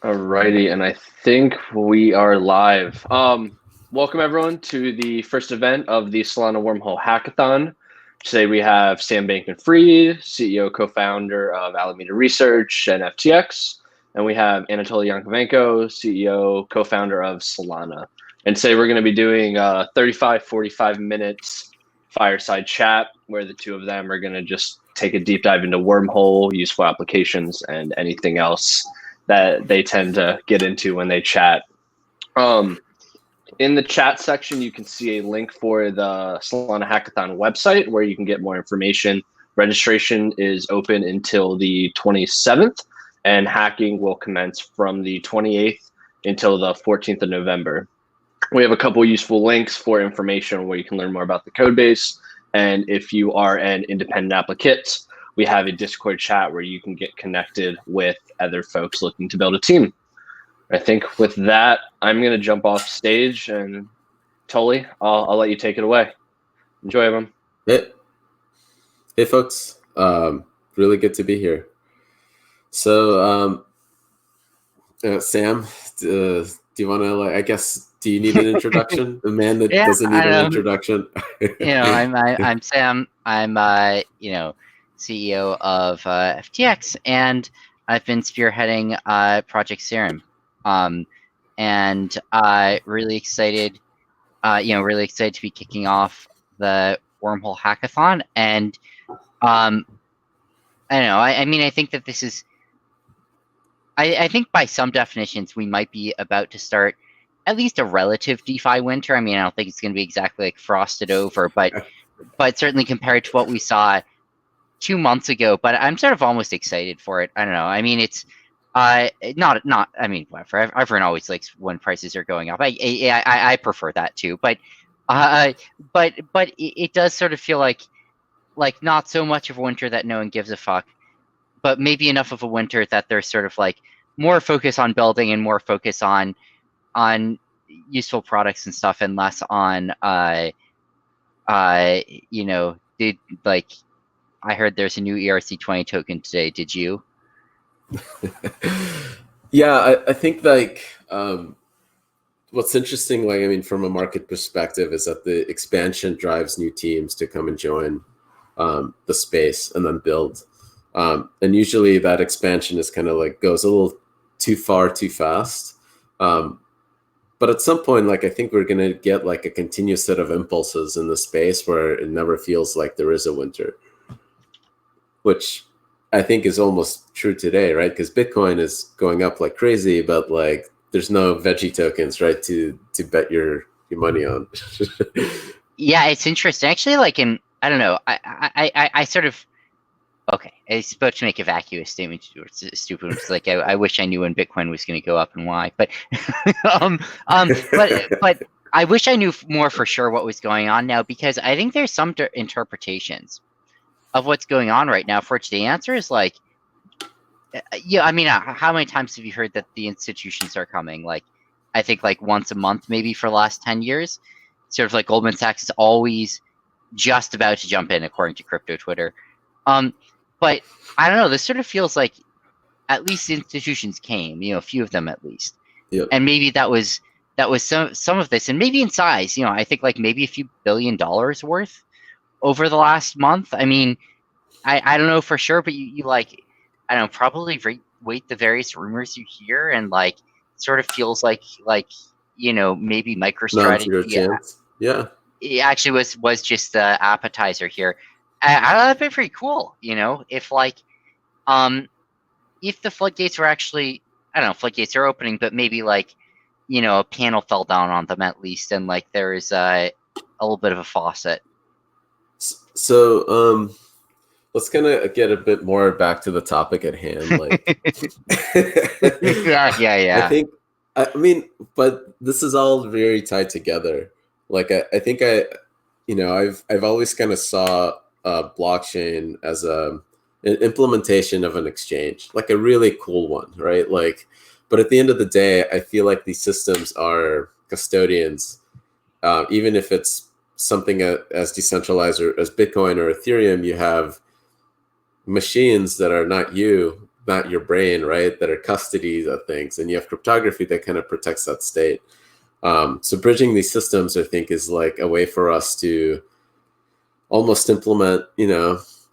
Alrighty, and I think we are live. Welcome everyone to the first event of the Solana Wormhole Hackathon. Today we have Sam Bankman-Fried, CEO, co-founder of Alameda Research and FTX, and we have Anatoly Yakovenko, CEO, co-founder of Solana. And today we're going to be doing 35, 45 minutes fireside chat where the two of them are going to just take a deep dive into Wormhole, useful applications, and anything else that they tend to get into when they chat. In the chat section, you can see a link for the Solana Hackathon website where you can get more information. Registration is open until the 27th, and hacking will commence from the 28th until the 14th of November. We have a couple useful links for information where you can learn more about the code base. And if you are an independent applicant, we have a Discord chat where you can get connected with other folks looking to build a team. I think with that, I'm going to jump off stage, and Tully, I'll let you take it away. Enjoy, everyone. Hey folks. Really good to be here. So, Sam, do you want to, do you need an introduction? A man that doesn't need an introduction. I'm Sam. I'm, CEO of FTX, and I've been spearheading Project Serum. And really excited, really excited to be kicking off the Wormhole Hackathon. And I don't know. I think that this is. I think by some definitions we might be about to start at least a relative DeFi winter. I don't think it's going to be exactly like frosted over, but certainly compared to what we saw 2 months ago. But I'm sort of almost excited for it. I don't know. It's not. Whatever. Everyone always likes when prices are going up. I prefer that too. But it does sort of feel like not so much of a winter that no one gives a fuck, but maybe enough of a winter that there's sort of like more focus on building and more focus on useful products and stuff, and less on I heard there's a new ERC20 token today. Did you? Yeah, I think what's interesting, from a market perspective, is that the expansion drives new teams to come and join the space and then build. And usually that expansion is kind of goes a little too far too fast. But at some point, I think we're going to get a continuous set of impulses in the space where it never feels like there is a winter, which I think is almost true today, right? Because Bitcoin is going up like crazy, but there's no veggie tokens, right, to bet your money on. Yeah, it's interesting. Actually, I don't know. I sort of. Okay, I was about to make a vacuous statement. It's stupid. It's I wish I knew when Bitcoin was going to go up and why. But, but I wish I knew more for sure what was going on now, because I think there's some interpretations of what's going on right now. For which the answer is how many times have you heard that the institutions are coming? I think once a month, maybe for the last 10 years. Sort of Goldman Sachs is always just about to jump in, according to crypto Twitter. But I don't know, this sort of feels like at least the institutions came, a few of them at least. Yep. And maybe that was some of this, and maybe in size, I think maybe a few $1 billion worth over the last month. I don't know for sure, but you I don't know, probably weight the various rumors you hear, and sort of feels like maybe MicroStrategy. Yeah. It actually was just the appetizer here. That'd be pretty cool, if if the floodgates were actually, I don't know, floodgates are opening, but maybe a panel fell down on them at least, and there is a little bit of a faucet. So let's kind of get a bit more back to the topic at hand. Yeah. But this is all very tied together. I think I've always kind of saw blockchain as an implementation of an exchange, a really cool one, right? But at the end of the day, I feel like these systems are custodians, even if it's something as decentralized as Bitcoin or Ethereum. You have machines that are not you not your brain, right, that are custody of things, and you have cryptography that kind of protects that state. So bridging these systems, I think, is like a way for us to almost implement,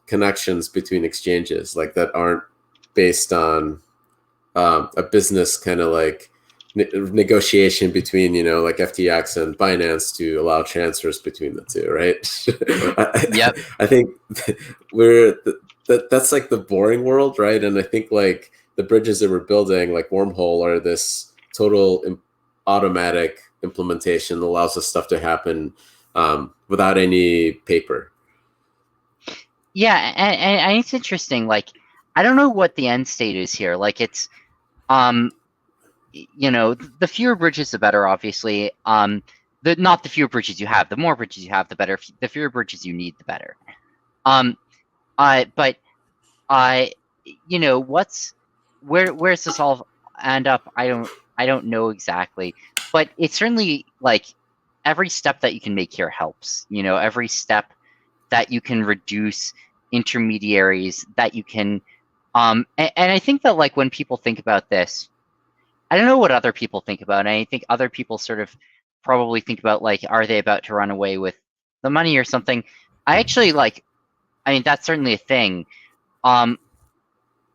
connections between exchanges like that aren't based on a business kind of like negotiation between, like FTX and Binance to allow transfers between the two, right? Yep. I think that's like the boring world, right? And I think like the bridges that we're building, like Wormhole, are this total automatic implementation that allows this stuff to happen without any paper. Yeah, and it's interesting. Like, I don't know what the end state is here. Like, it's, the fewer bridges, the better. Obviously, not the fewer bridges you have. The more bridges you have, the better. The fewer bridges you need, the better. But where's this all end up? I don't know exactly. But it's certainly like every step that you can make here helps. Every step that you can reduce intermediaries, that you can, and I think that like when people think about this, I don't know what other people think about, and I think other people sort of probably think about like, are they about to run away with the money or something? I actually that's certainly a thing.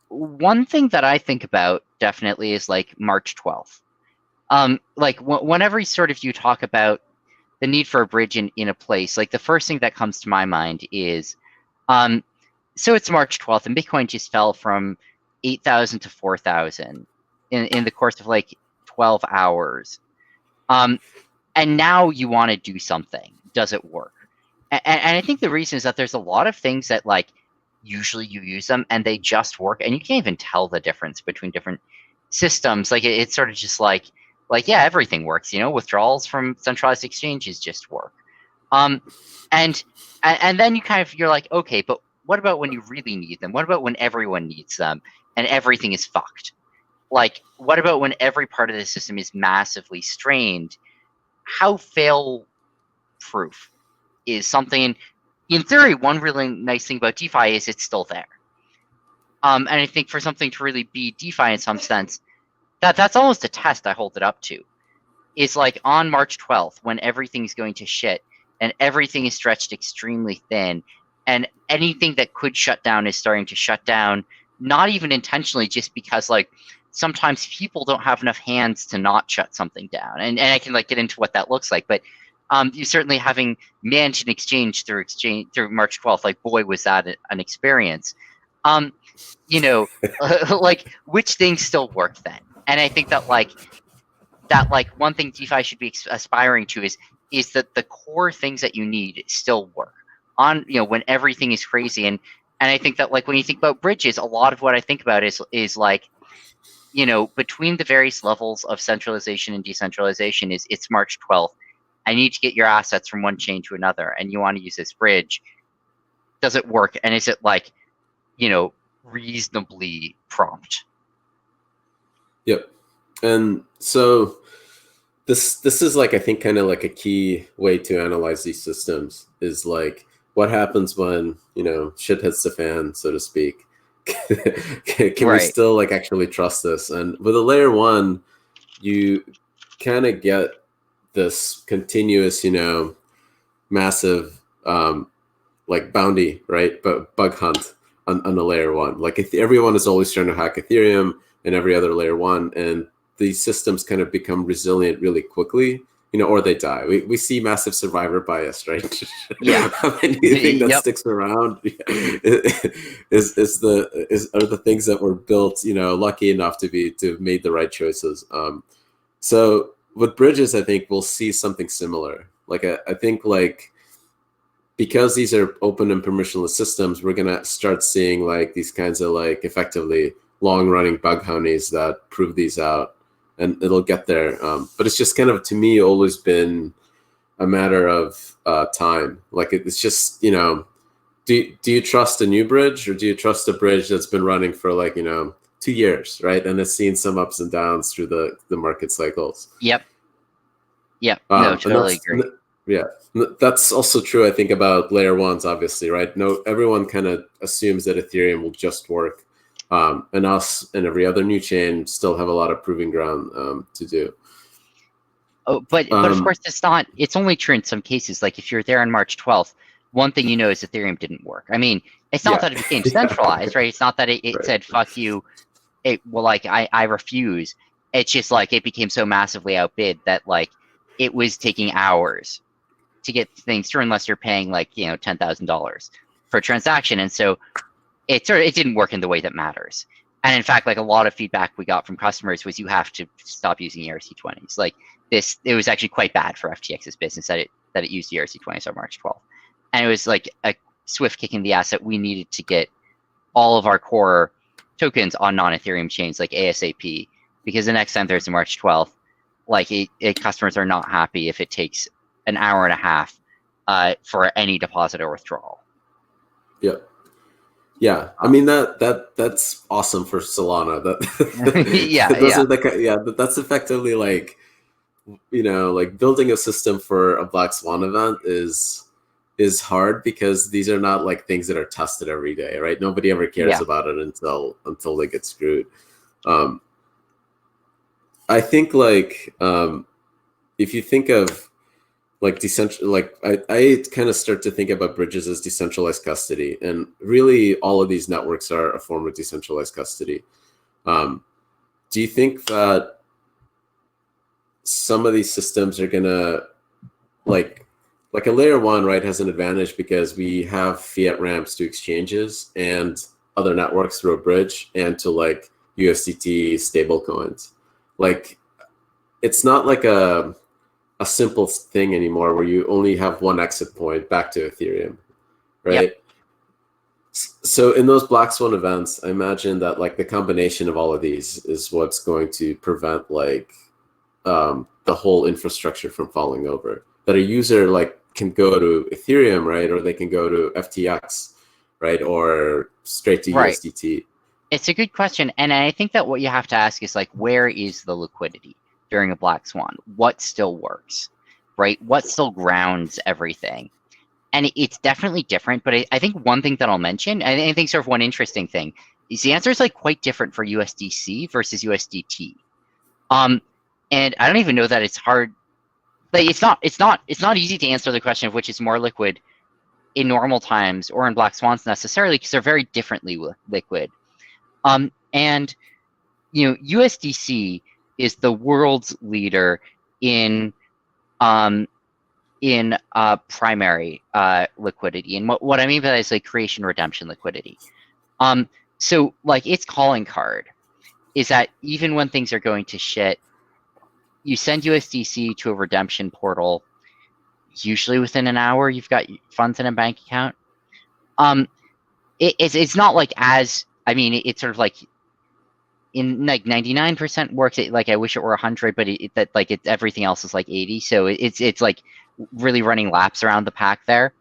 One thing that I think about definitely is like March 12th. Whenever sort of you talk about the need for a bridge in a place, like the first thing that comes to my mind is, so it's March 12th and Bitcoin just fell from 8,000 to 4,000 in the course of like 12 hours. And now you want to do something. Does it work? And I think the reason is that there's a lot of things that like usually you use them and they just work, and you can't even tell the difference between different systems. Like it's sort of just like yeah, everything works. Withdrawals from centralized exchanges just work. And then you're like, okay, but what about when you really need them? What about when everyone needs them and everything is fucked? Like, what about when every part of the system is massively strained? How fail-proof is something? In theory, one really nice thing about DeFi is it's still there. And I think for something to really be DeFi in some sense, that's almost a test I hold it up to. Is like on March 12th, when everything's going to shit and everything is stretched extremely thin, and anything that could shut down is starting to shut down, not even intentionally, just because like sometimes people don't have enough hands to not shut something down. And I can like get into what that looks like, but you certainly having managed an exchange through March 12th, like boy, was that an experience. Like which things still work then? And I think that one thing DeFi should be aspiring to is that the core things that you need still work on, when everything is crazy. And I think that like when you think about bridges, a lot of what I think about is like, between the various levels of centralization and decentralization it's March 12th. I need to get your assets from one chain to another, and you want to use this bridge. Does it work? And is it like, reasonably prompt? Yep. And so this is like, I think, kind of like a key way to analyze these systems is like what happens when, shit hits the fan, so to speak. Can we still like actually trust this? And with a layer one, you kind of get this continuous, massive like bounty, right? But bug hunt on the layer one. Like if everyone is always trying to hack Ethereum and every other layer one, and these systems kind of become resilient really quickly, or they die. We see massive survivor bias, right? Yeah. How many do you think that sticks around are the things that were built, lucky enough to have made the right choices. So with bridges, I think we'll see something similar. Like I think like because these are open and permissionless systems, we're gonna start seeing like these kinds of like effectively long-running bug hunties that prove these out, and it'll get there. But it's just kind of, to me, always been a matter of time. Like it's just, do you trust a new bridge, or do you trust a bridge that's been running for like 2 years, right? And it's seen some ups and downs through the market cycles. Yep. No, totally agree. Yeah, that's also true, I think, about layer ones, obviously, right? No, everyone kind of assumes that Ethereum will just work And us and every other new chain still have a lot of proving ground to do. Oh, but of course it's only true in some cases. Like if you're there on March 12th, one thing you know is Ethereum didn't work. I mean, it's not that it became centralized, right? It's not that it Right. said, fuck you, I refuse. It's just like it became so massively outbid that like it was taking hours to get things through unless you're paying like, $10,000 for a transaction. And so it didn't work in the way that matters. And in fact, like a lot of feedback we got from customers was you have to stop using ERC20s. Like it was actually quite bad for FTX's business that it used ERC20s on March 12th. And it was like a swift kick in the ass that we needed to get all of our core tokens on non-Ethereum chains like ASAP, because the next time there's a March 12th, like customers are not happy if it takes an hour and a half for any deposit or withdrawal. Yep. Yeah, I mean that's awesome for Solana. That's effectively like, like building a system for a Black Swan event is hard because these are not like things that are tested every day, right? Nobody ever cares about it until they get screwed. I think like if you think of like I kind of start to think about bridges as decentralized custody, and really all of these networks are a form of decentralized custody. Do you think that some of these systems are gonna like a layer one, right, has an advantage because we have fiat ramps to exchanges and other networks through a bridge and to like USDT stablecoins. Like it's not like a simple thing anymore where you only have one exit point back to Ethereum, right? Yep. So in those Black Swan events, I imagine that like the combination of all of these is what's going to prevent like the whole infrastructure from falling over. That a user like can go to Ethereum, right? Or they can go to FTX, right? Or straight to USDT. It's a good question. And I think that what you have to ask is like, where is the liquidity during a Black Swan? What still works, right? What still grounds everything? And it's definitely different, but I think one thing that I'll mention, I think sort of one interesting thing, is the answer is like quite different for USDC versus USDT. And I don't even know that it's hard. Like it's not easy to answer the question of which is more liquid in normal times or in Black Swans necessarily, because they're very differently liquid. And USDC is the world's leader in primary liquidity, and what I mean by that is like creation redemption liquidity. So like its calling card is that even when things are going to shit, you send USDC to a redemption portal. Usually within an hour, you've got funds in a bank account. It's not like it's sort of like in like 99% works. Like I wish it were 100, but everything else is like 80. So it's like really running laps around the pack there.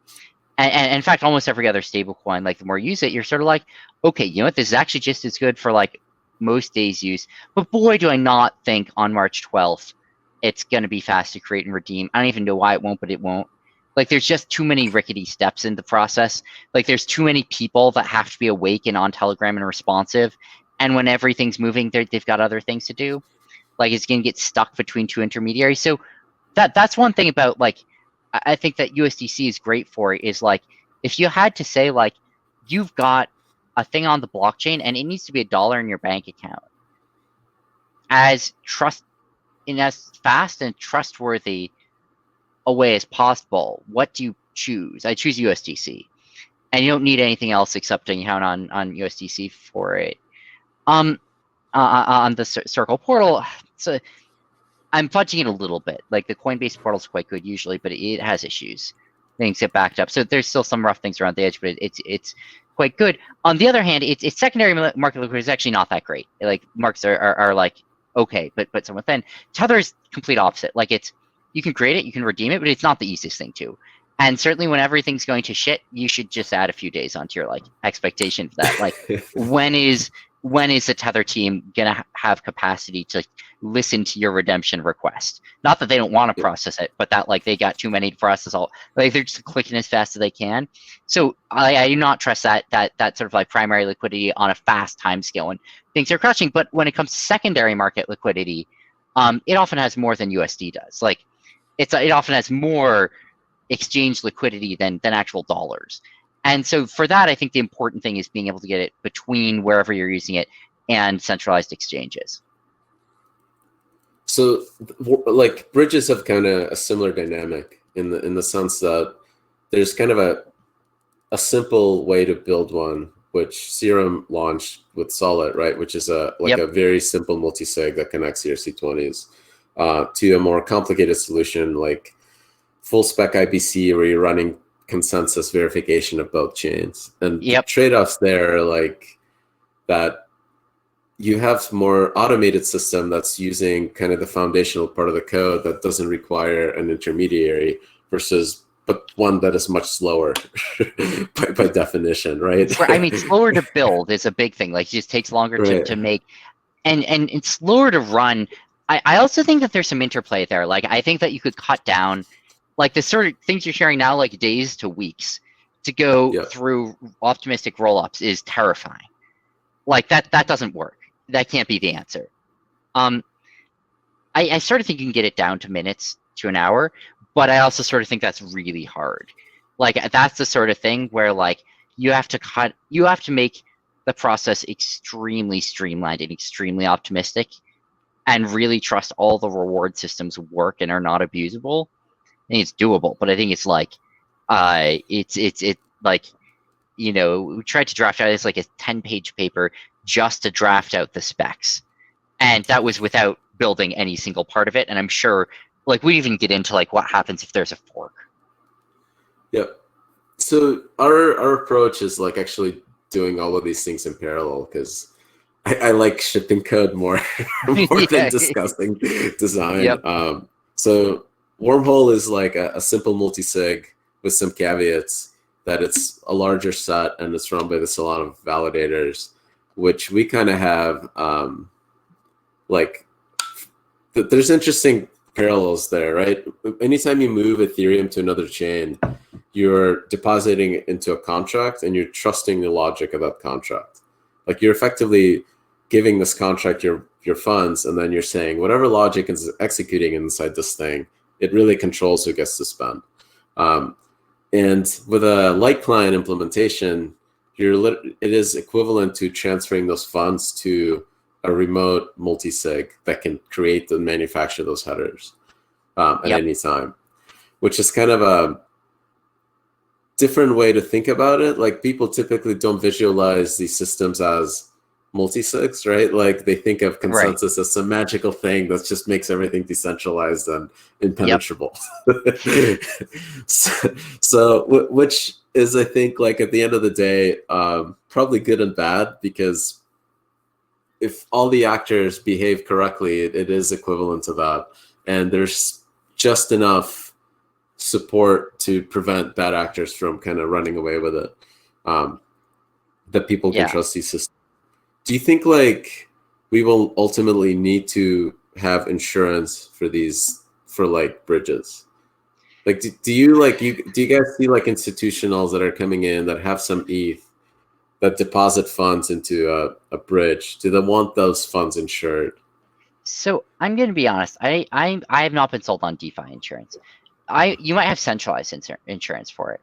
And in fact, almost every other stablecoin, like the more you use it, you're sort of like, okay, you know what? This is actually just as good for like most days use. But boy, do I not think on March 12th, it's going to be fast to create and redeem. I don't even know why it won't, but it won't. Like there's just too many rickety steps in the process. Like there's too many people that have to be awake and on Telegram and responsive. And when everything's moving, they've got other things to do. Like it's going to get stuck between two intermediaries. So that's one thing about like, I think that USDC is great for is like, if you had to say like, you've got a thing on the blockchain and it needs to be $1 in your bank account, as fast and trustworthy a way as possible, what do you choose? I choose USDC, and you don't need anything else except an account on USDC for it. On the Circle portal, so I'm fudging it a little bit. Like the Coinbase portal is quite good usually, but it has issues. Things get backed up, so there's still some rough things around the edge, but it's quite good. On the other hand, its secondary market liquidity is actually not that great. Like markets are like okay, but somewhat thin. Tether is complete opposite. Like you can create it, you can redeem it, but it's not the easiest thing to. And certainly when everything's going to shit, you should just add a few days onto your like expectation for that. Like when is when is the Tether team going to have capacity to listen to your redemption request? Not that they don't want to process it, but that like they got too many to process all. Like they're just clicking as fast as they can. So I do not trust that sort of like primary liquidity on a fast time scale when things are crashing. But when it comes to secondary market liquidity, it often has more than USD does. Like it often has more exchange liquidity than actual dollars. And so for that, I think the important thing is being able to get it between wherever you're using it and centralized exchanges. So like bridges have kind of a similar dynamic in the sense that there's kind of a simple way to build one, which Serum launched with Solid, right? Which is a very simple multi-sig that connects ERC20s to a more complicated solution like full spec IBC, where you're running consensus verification of both chains. And the trade-offs there are like that you have more automated system that's using kind of the foundational part of the code that doesn't require an intermediary versus but one that is much slower by definition, right? I mean, slower to build is a big thing. Like it just takes longer to make and it's slower to run. I also think that there's some interplay there. Like I think that you could cut down like the sort of things you're sharing now, like days to weeks to go through optimistic rollups is terrifying. Like that doesn't work. That can't be the answer. I sort of think you can get it down to minutes to an hour, but I also sort of think that's really hard. Like that's the sort of thing where like you have to make the process extremely streamlined and extremely optimistic and really trust all the reward systems work and are not abusable. I think it's doable, but I think it's like, it's like, you know, we tried to draft out this like a 10-page paper just to draft out the specs, and that was without building any single part of it. And I'm sure, like, we even get into like what happens if there's a fork. Yep. So our approach is like actually doing all of these things in parallel because I like shipping code more than discussing design. So Wormhole is like a simple multi-sig with some caveats that it's a larger set and it's run by the Solana validators, which we kind of have there's interesting parallels there, right? Anytime you move Ethereum to another chain, you're depositing it into a contract and you're trusting the logic of that contract. Like you're effectively giving this contract your funds, and then you're saying whatever logic is executing inside this thing, it really controls who gets to spend. And with a light client implementation, it is equivalent to transferring those funds to a remote multi-sig that can create and manufacture those headers at any time, which is kind of a different way to think about it. Like people typically don't visualize these systems as multi-sigs, right? Like they think of consensus as some magical thing that just makes everything decentralized and impenetrable. So which is, I think, like at the end of the day, probably good and bad, because if all the actors behave correctly, it is equivalent to that. And there's just enough support to prevent bad actors from kind of running away with it, that people can trust these systems. Do you think like we will ultimately need to have insurance for like bridges? Like, do you guys see like institutionals that are coming in that have some ETH that deposit funds into a bridge? Do they want those funds insured? So I'm going to be honest. I have not been sold on DeFi insurance. You might have centralized insurance for it.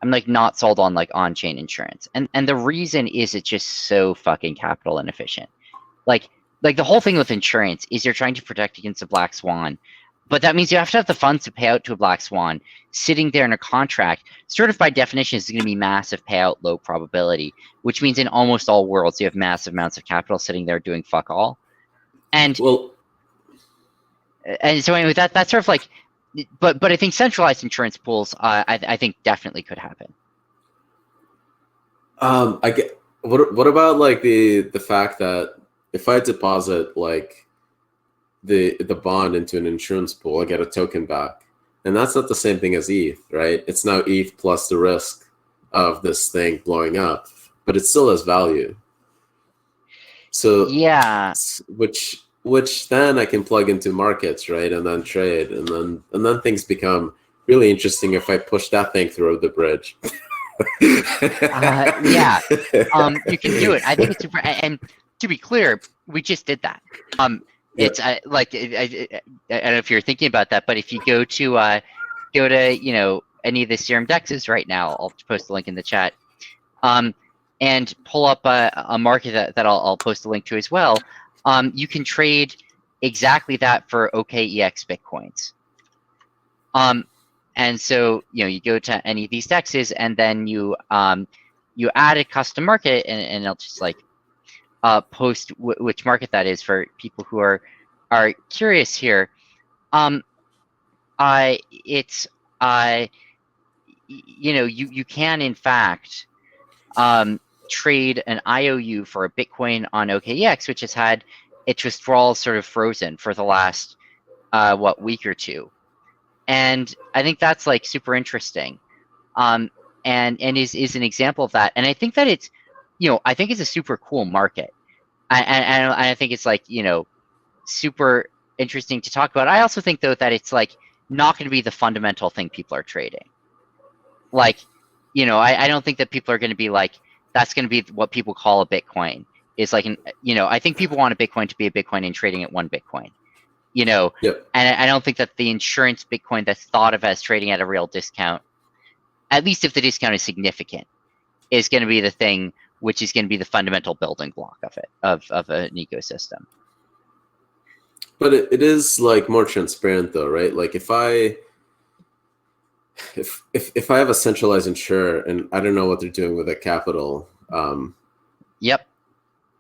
I'm like not sold on like on-chain insurance, and the reason is it's just so fucking capital inefficient. Like the whole thing with insurance is you're trying to protect against a black swan, but that means you have to have the funds to pay out to a black swan sitting there in a contract. Sort of by definition, is going to be massive payout, low probability, which means in almost all worlds you have massive amounts of capital sitting there doing fuck all. And so anyway, that's sort of like. But I think centralized insurance pools, I think definitely could happen. I get what about like the fact that if I deposit like the bond into an insurance pool, I get a token back, and that's not the same thing as ETH, right? It's now ETH plus the risk of this thing blowing up, but it still has value. So Yeah. which then I can plug into markets, right, and then trade, and then things become really interesting if I push that thing through the bridge. Yeah. You can do it. I think it's super. And to be clear, we just did that. It's like I don't know if you're thinking about that, but if you go to any of the Serum dexes right now, I'll post a link in the chat. And pull up a market that I'll post a link to as well. You can trade exactly that for OKEX Bitcoins. And so you go to any of these dexes, and then you add a custom market, and it'll just like post which market that is for people who are curious here. It's you can in fact trade an IOU for a Bitcoin on OKEX, which has had its withdrawals sort of frozen for the last week or two. And I think that's like super interesting, and is an example of that. And I think that it's, I think it's a super cool market, and I think it's like super interesting to talk about. I also think though that it's like not going to be the fundamental thing people are trading. Like, I don't think that people are going to be like, that's going to be what people call a Bitcoin. Is like I think people want a Bitcoin to be a Bitcoin and trading at one Bitcoin. Yep. And I don't think that the insurance Bitcoin that's thought of as trading at a real discount, at least if the discount is significant, is going to be the thing which is going to be the fundamental building block of it, of an ecosystem. But it is like more transparent though, right? Like if I have a centralized insurer and I don't know what they're doing with that capital, yep,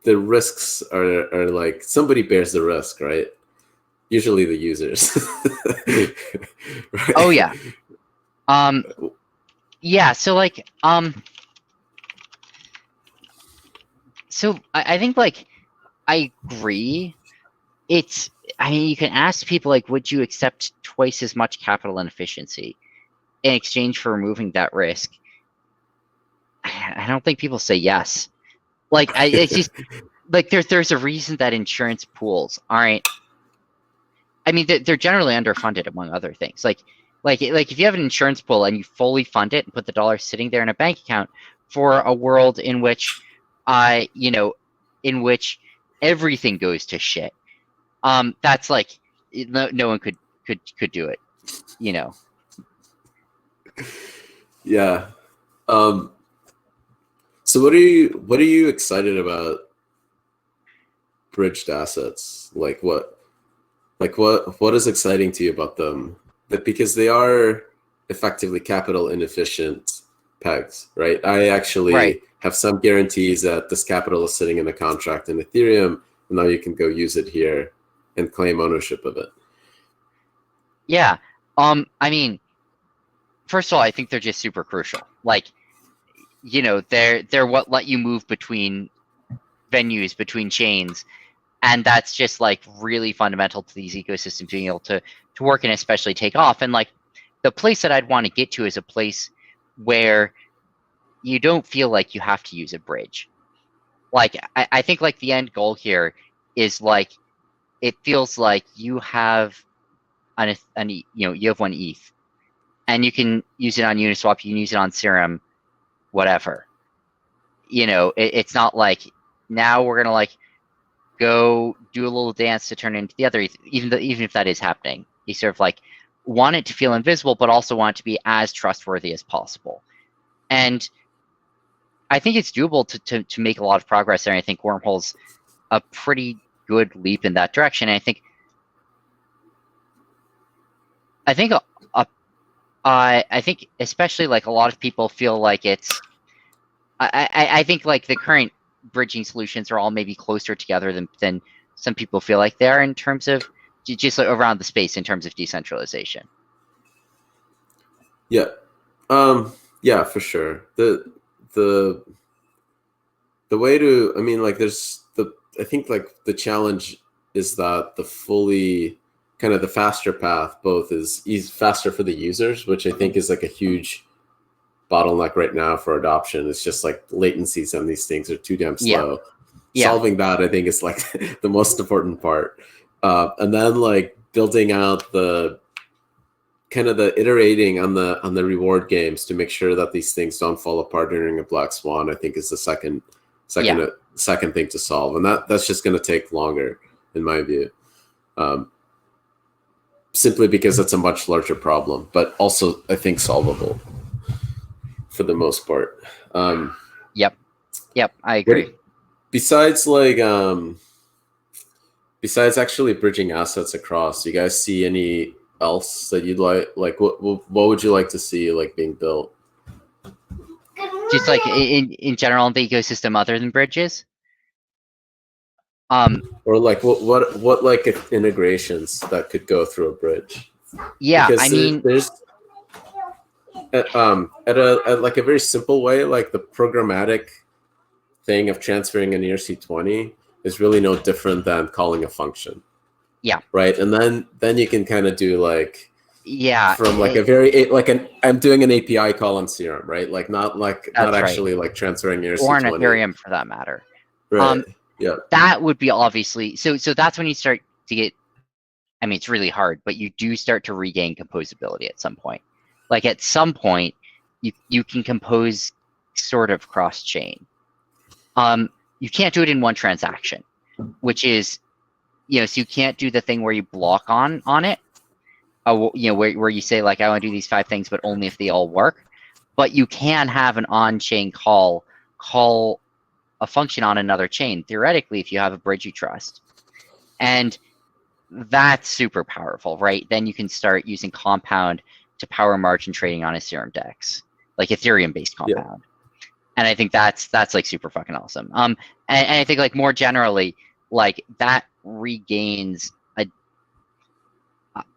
the risks are like somebody bears the risk, right? Usually the users. Right? Oh yeah. Yeah. So like, so I think like, I agree. You can ask people like, would you accept twice as much capital and efficiency in exchange for removing that risk? I don't think people say yes. Like, it's just like there's a reason that insurance pools aren't. I mean, they're generally underfunded, among other things. Like if you have an insurance pool and you fully fund it and put the dollars sitting there in a bank account for a world in which, in which everything goes to shit, that's like no one could do it, Yeah. So what are you excited about bridged assets? Like what is exciting to you about them? That because they are effectively capital inefficient pegs, right? I actually have some guarantees that this capital is sitting in a contract in Ethereum, and now you can go use it here and claim ownership of it. Yeah. I mean, first of all, I think they're just super crucial. Like, they're what let you move between venues, between chains. And that's just like really fundamental to these ecosystems being able to work and especially take off. And like the place that I'd want to get to is a place where you don't feel like you have to use a bridge. Like I think like the end goal here is like, it feels like you have you have one ETH and you can use it on Uniswap, you can use it on Serum, whatever. It's not like now we're gonna like go do a little dance to turn into the other ETH, even if that is happening. You sort of like want it to feel invisible, but also want it to be as trustworthy as possible. And I think it's doable to make a lot of progress there. And I think Wormhole's a pretty good leap in that direction. And I think especially like a lot of people feel like it's. I think like the current bridging solutions are all maybe closer together than some people feel like they are in terms of just like around the space in terms of decentralization. Yeah. Yeah, for sure. The way to, I mean, like I think like the challenge is that the fully kind of the faster path both is faster for the users, which I think is like a huge bottleneck right now for adoption. It's just like latencies on these things are too damn slow. solving that, I think, is like the most important part. And then like building out the kind of the iterating on the reward games to make sure that these things don't fall apart during a black swan, I think, is the second thing to solve. And that's just going to take longer, in my view. Simply because it's a much larger problem, but also I think solvable for the most part. Yep, I agree. Besides actually bridging assets across, do you guys see any else that you'd like what would you like to see like being built? Just like in general in the ecosystem other than bridges? Or like what like integrations that could go through a bridge? Yeah, because I mean, there's at like a very simple way, like the programmatic thing of transferring an ERC20 is really no different than calling a function. Yeah. Right. And then you can kind of do like, from like I'm doing an API call on Serum, right? Like not actually like transferring ERC20. Or an Ethereum for that matter. Right. Yeah. That would be obviously, so that's when you start to get, I mean, it's really hard, but you do start to regain composability at some point. Like at some point, you can compose sort of cross-chain. You can't do it in one transaction, which is, so you can't do the thing where you block on it, where you say like, I want to do these 5 things, but only if they all work. But you can have an on-chain call a function on another chain, theoretically, if you have a bridge you trust. And that's super powerful, right? Then you can start using Compound to power margin trading on a Serum DEX, like Ethereum-based Compound. And I think that's like super fucking awesome. And I think like more generally, like that regains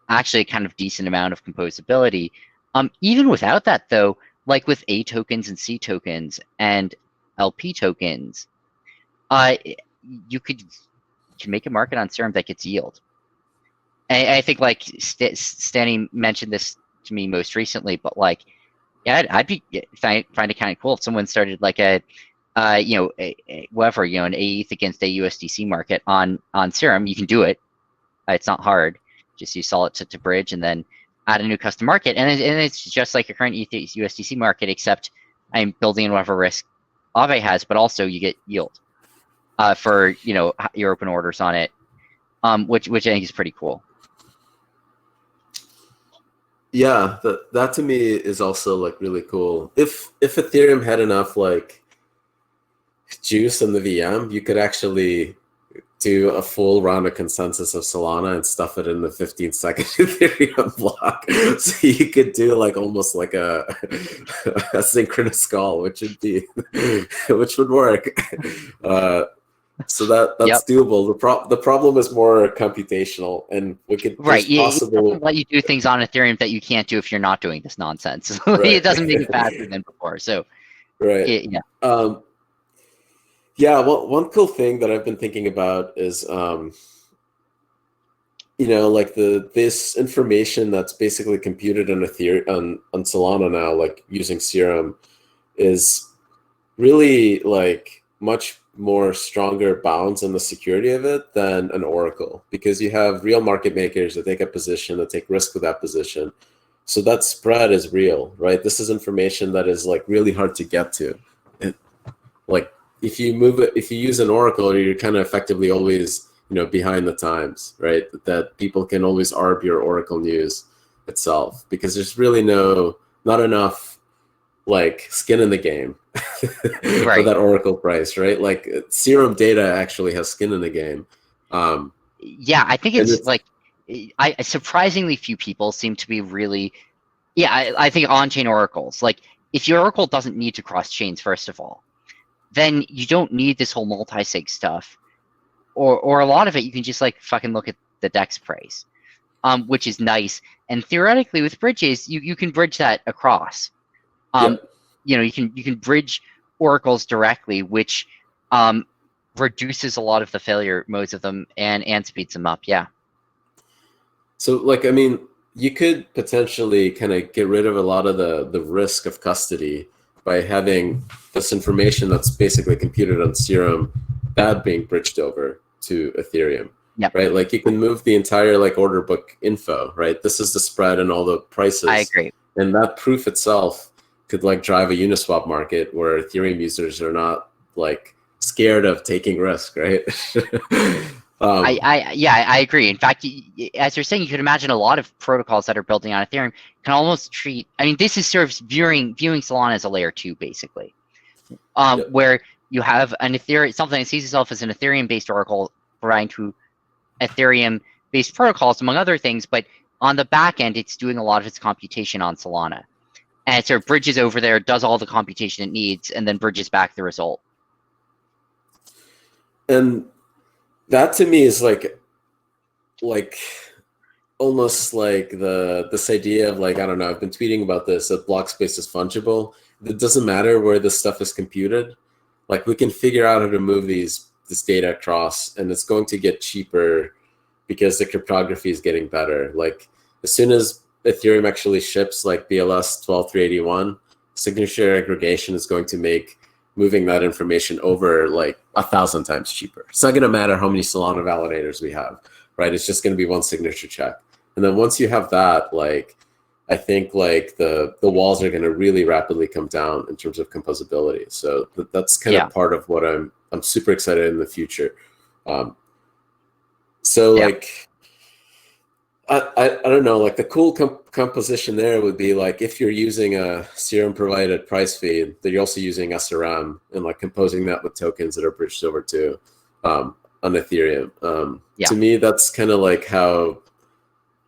actually a kind of decent amount of composability. Even without that though, like with A tokens and C tokens and LP tokens, you can make a market on Serum that gets yield. And I think like Stanny mentioned this to me most recently, but like, yeah, I'd find it kind of cool if someone started like an AETH against a USDC market on Serum. You can do it. It's not hard. Just you sell it to bridge and then add a new custom market, and it's just like a current ETH USDC market, except I'm building in whatever risk Aave has, but also you get yield for your open orders on it, which I think is pretty cool. Yeah, that to me is also like really cool. If Ethereum had enough like juice in the VM, you could actually do a full round of consensus of Solana and stuff it in the 15-second Ethereum block. So you could do like almost like a synchronous call, which would work. So that's doable. The problem is more computational, and we could it doesn't let you do things on Ethereum that you can't do if you're not doing this nonsense. It doesn't make it faster than before. So well, one cool thing that I've been thinking about is like this information that's basically computed on Ethereum on Solana now, like using Serum, is really like much more stronger bounds on the security of it than an oracle, because you have real market makers that take a position, that take risk with that position. So that spread is real, right? This is information that is like really hard to get to. And like if you use an oracle, you're kind of effectively always, behind the times, right? That people can always arb your oracle news itself, because there's really not enough like skin in the game for that oracle price, right? Like Serum data actually has skin in the game. I think it's like surprisingly few people seem to be really I think on-chain oracles, like if your oracle doesn't need to cross chains, first of all, then you don't need this whole multi-sig stuff, or a lot of it you can just like fucking look at the DEX price, which is nice. And theoretically with bridges, you can bridge that across. You can bridge oracles directly, which reduces a lot of the failure modes of them and speeds them up. Yeah. So like, I mean, you could potentially kind of get rid of a lot of the risk of custody by having this information that's basically computed on Serum that being bridged over to Ethereum. Yep. Right? Like you can move the entire like order book info, right? This is the spread and all the prices. I agree. And that proof itself could like drive a Uniswap market where Ethereum users are not like scared of taking risk, right? I agree. In fact, as you're saying, you could imagine a lot of protocols that are building on Ethereum can almost treat. I mean, this is sort of viewing Solana as a layer 2, basically, Yep. where you have an Ethereum, something that sees itself as an Ethereum-based oracle providing to Ethereum-based protocols, among other things. But on the back end, it's doing a lot of its computation on Solana, and it sort of bridges over there, does all the computation it needs, and then bridges back the result. And that to me is like almost like this idea of like, I don't know, I've been tweeting about this, that block space is fungible. It doesn't matter where this stuff is computed. Like we can figure out how to move this data across, and it's going to get cheaper because the cryptography is getting better. Like as soon as Ethereum actually ships like BLS 12381, signature aggregation is going to make moving that information over like 1,000 times cheaper. It's not going to matter how many Solana validators we have, right? It's just going to be one signature check. And then once you have that, like, I think like the walls are going to really rapidly come down in terms of composability. So that's kind of part of what I'm super excited in the future. Like, I don't know, like the cool composition there would be like if you're using a Serum provided price feed, that you're also using SRM and like composing that with tokens that are bridged over to on Ethereum. To me, that's kind of like how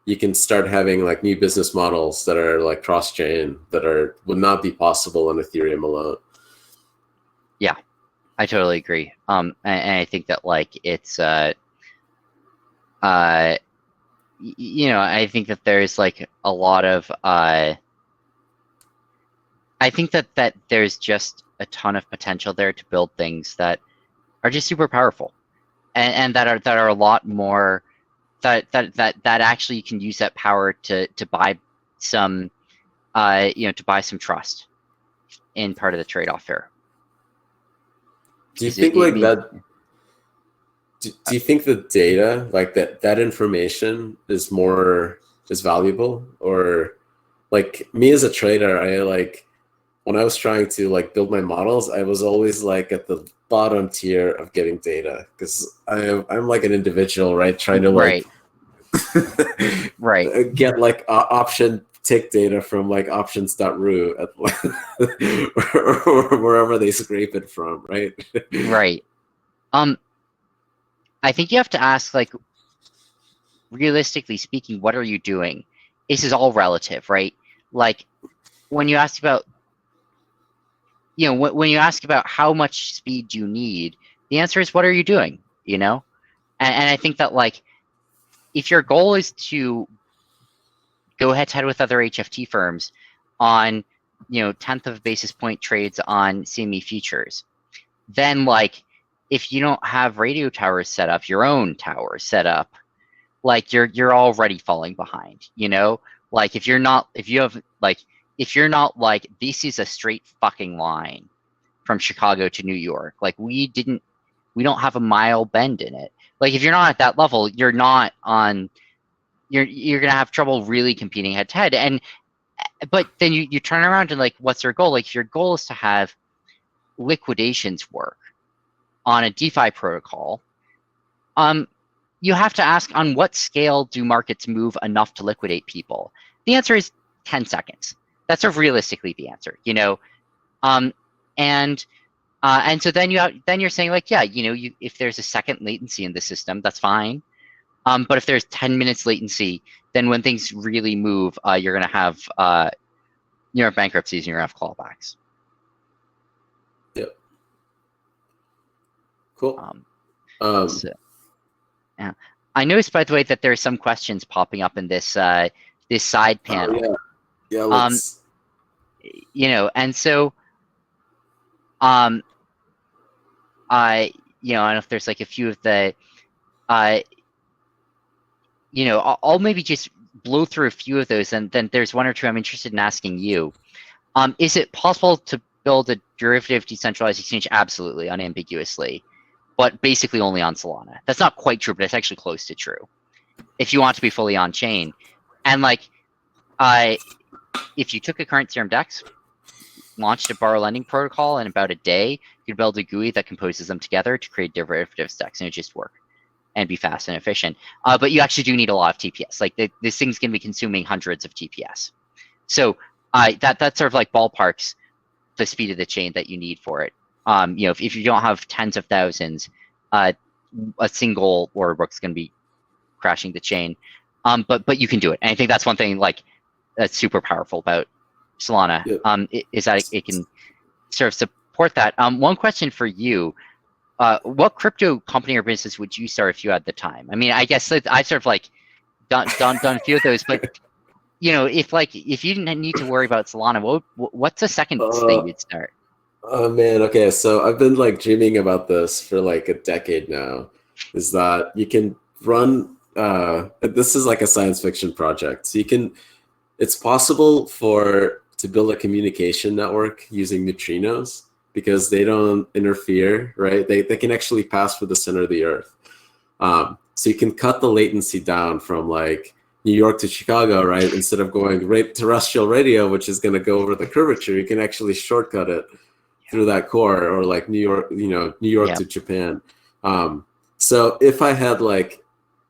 you can start having like new business models that are like cross-chain that would not be possible on Ethereum alone. Yeah, I totally agree. And I think that like it's you know, I think that there's like a lot of I think that there's just a ton of potential there to build things that are just super powerful, and that are a lot more that actually you can use that power to buy some you know, to buy some trust in part of the trade-off here. Do you think like that? Do you think the data, like that information is valuable? Or like me as a trader, I like when I was trying to like build my models, I was always like at the bottom tier of getting data because I'm like an individual, right? Trying to like get like option tick data from like options.ru at or wherever they scrape it from, right? Right. I think you have to ask, like, realistically speaking, what are you doing? This is all relative, right? Like, when you ask about, you know, when you ask about how much speed you need, the answer is, what are you doing? You know, and I think that like, if your goal is to go head to head with other HFT firms on, you know, 1/10 of a basis point trades on CME futures, then like, if you don't have radio towers set up, your own towers set up, like you're already falling behind, you know? Like if you're not like this is a straight fucking line from Chicago to New York. Like we don't have a mile bend in it. Like if you're not at that level, you're gonna have trouble really competing head to head. And but then you turn around and like, what's your goal? Like if your goal is to have liquidations work on a DeFi protocol, you have to ask, on what scale do markets move enough to liquidate people? The answer is 10 seconds. That's sort of realistically the answer, you know? And so then you're saying like, yeah, you know, if there's a second latency in the system, that's fine. But if there's 10 minutes latency, then when things really move, you're gonna have bankruptcies and you're gonna have clawbacks. Yep. Cool. So, yeah. I noticed, by the way, that there are some questions popping up in this this side panel. Yeah. Let's... You know, and so, you know, I don't know if there's like a few of the, you know, I'll maybe just blow through a few of those, and then there's one or two I'm interested in asking you. Is it possible to build a derivative decentralized exchange? Absolutely, unambiguously. but basically only on Solana. That's not quite true, but it's actually close to true. If you want to be fully on chain, and like, if you took a current Serum DEX, launched a borrow lending protocol in about a day, you could build a GUI that composes them together to create derivative stacks, and it just work and be fast and efficient. But you actually do need a lot of TPS. Like this thing's going to be consuming hundreds of TPS. So that's sort of like ballparks the speed of the chain that you need for it. You know, if you don't have tens of thousands, a single order book's going to be crashing the chain. But you can do it, and I think that's one thing like that's super powerful about Solana. Yep. Is that it can sort of support that. One question for you: what crypto company or business would you start if you had the time? I mean, I guess I sort of like done a few of those, but you know, if you didn't need to worry about Solana, what's the second thing you'd start? Oh man, okay. So I've been like dreaming about this for like a decade now. Is that you can run? This is like a science fiction project. So it's possible to build a communication network using neutrinos because they don't interfere, right? They can actually pass through the center of the earth. So you can cut the latency down from like New York to Chicago, right? Instead of going terrestrial radio, which is going to go over the curvature, you can actually shortcut it through that core, or like New York, New York to Japan. So if I had like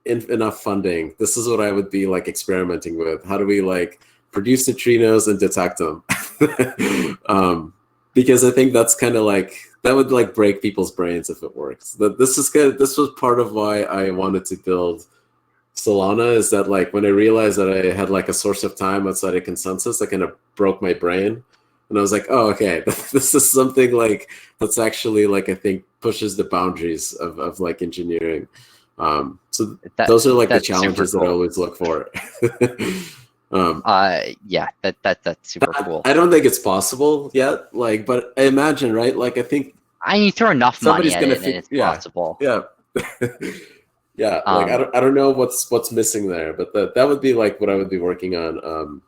enough funding, this is what I would be like experimenting with. How do we like produce neutrinos and detect them? Because I think that's kind of like, that would like break people's brains if it works. This was part of why I wanted to build Solana, is that like when I realized that I had like a source of time outside of consensus, that kind of broke my brain. And I was like, oh, okay, this is something like that's actually like, I think pushes the boundaries of like engineering. So those are like the challenges that I always look for. Yeah, that's super cool. I don't think it's possible yet, like, but I imagine, right? Like, I think you throw enough money at it, and it's possible. Yeah. Yeah, like I don't know what's missing there, but that would be like what I would be working on.